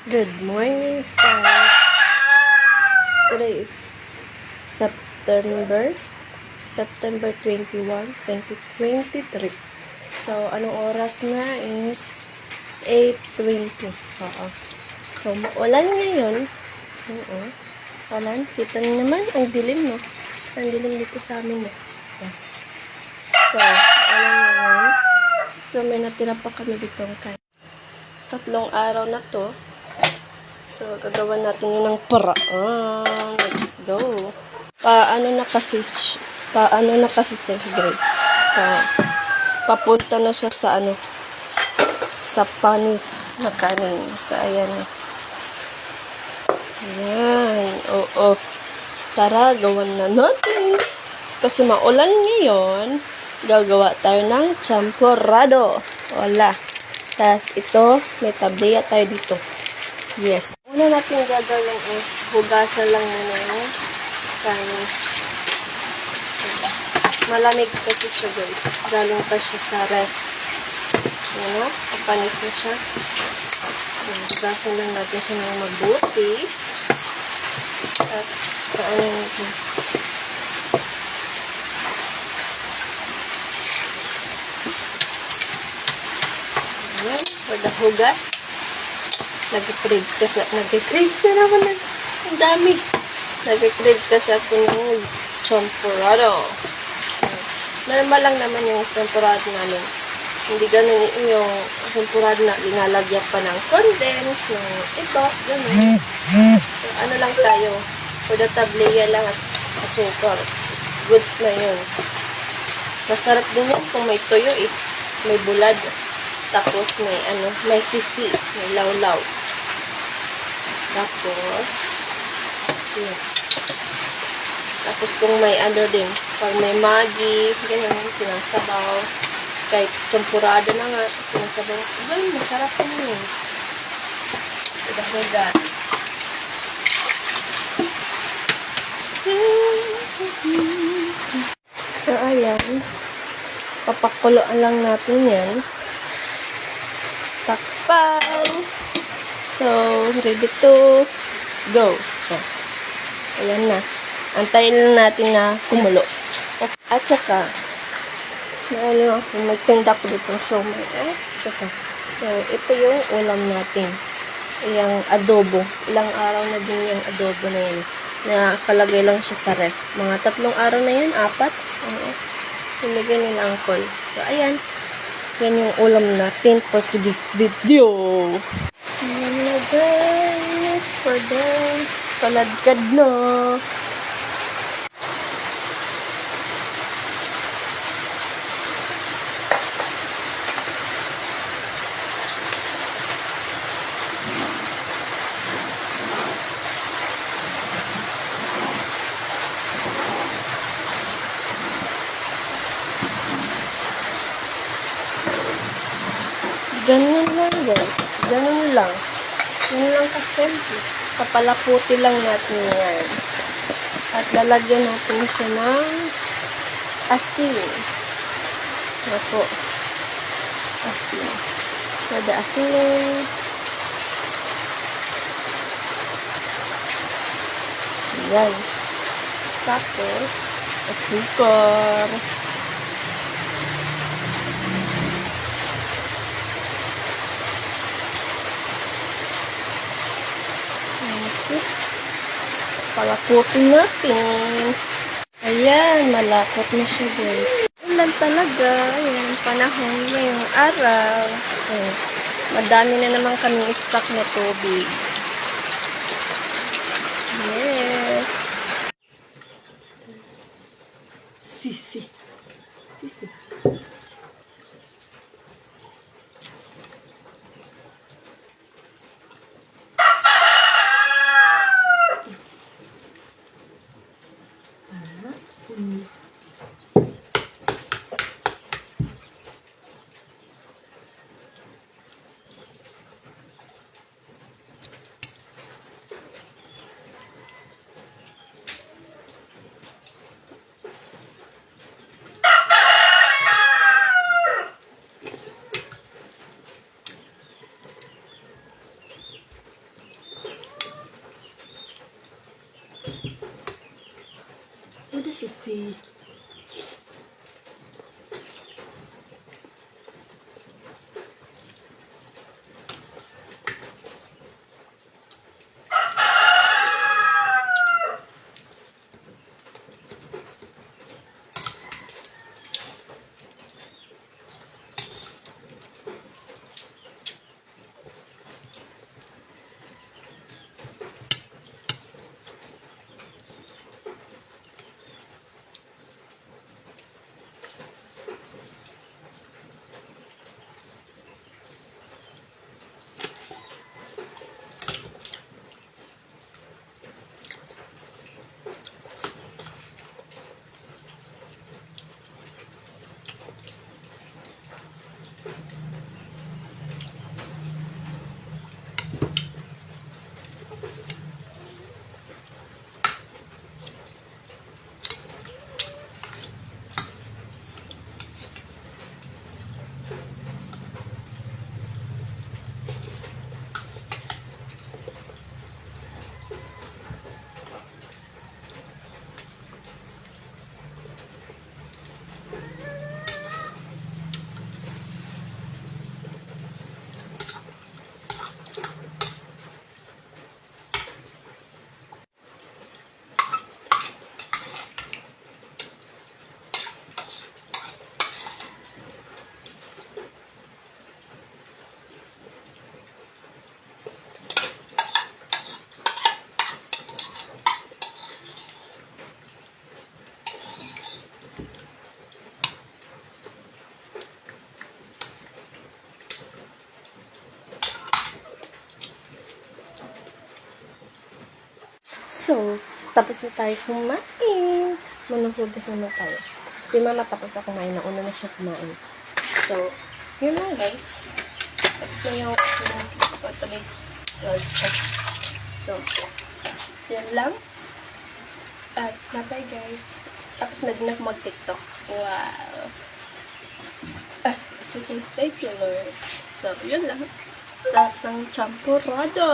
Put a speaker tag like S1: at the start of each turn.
S1: Good morning, guys. Today is September 21, 2023. So, anong oras na is 8:20. Oo. So, maulan ngayon. Oo. Ulan. Kita niyo naman, ang dilim, no? Ang dilim dito sa amin, no? So, ulan ngayon. So, may natira pa kami dito kahit 3 araw na to. So, gagawa natin yun ng paraan. Let's go. Paano na kasi si Grace? Papunta na siya sa sa panis na kanin. So, ayan na. Ayan. Oo. Tara, gawan na natin. Kasi maulan ngayon, gagawa tayo ng champurrado. Wala. Tapos ito, may tableya tayo dito. Yes. Una natin gagawin is hugasan lang muna yung kanin. Malamig kasi siya, guys. Galing pa siya sa ref. Yan o. Kapanis na siya. So, hugasan lang natin siya ng mabuti. At paano natin. Ayan. For the hugas. Nag-craves na naman. Ang dami. Nag-crave kasi ako ng champurrado. Normal lang naman yung champurrado namin. Hindi ganun yung champurrado na linalagyan pa ng condensed, ng ito, ganun. So, ano lang tayo. For the tableya lang at asukar. Goods na yun. Masarap din yan kung may tuyo eh. May bulad. Tapos may sisi. May lawlaw. Tapos, yun. Tapos kung may din, pag may Maggi, ganyan, sinasabaw. Kahit champurado na nga, sinasabaw. Ganun, masarap yun. Hugas. So, ayan. Papakuloan lang natin yan. Takpan. So, ready to go. So, ayan na. Antayin lang natin na kumulo. At saka, magtinda ko dito. So, so, ito yung ulam natin. Yung adobo. Ilang araw na din yung adobo na yun. Nakalagay lang siya sa ref. Mga 3 araw na yun, 4. Pinigay ni Uncle. So, ayan. Yan yung ulam natin for today's video. Ayan na guys. For the kaladkad na. Ganun lang guys. Ganun lang. Ganun lang kasimple. Kapalaputi lang natin yan. At lalagyan natin siya ng asin. Ito. Asin. Kada asin. Yan. Tapos, asukar. Palaputin natin. Ayan, malapot na siya guys. Ulan talaga. Ayan, panahon ngayong araw. Ayan, madami na naman kaming stock na tubig. Yes. Sisi. Ada sisi. So, tapos na tayo kumain. Manuhugas naman tayo. Si mama tapos na kumain. Nauna na siya kumain. So, yun lang guys. Tapos na yung for today's vlog. So, yun lang. At bye guys. Tapos na din ako mag-tiktok. Wow. Thank you Lord. So, yun lang. Sa ng champurado.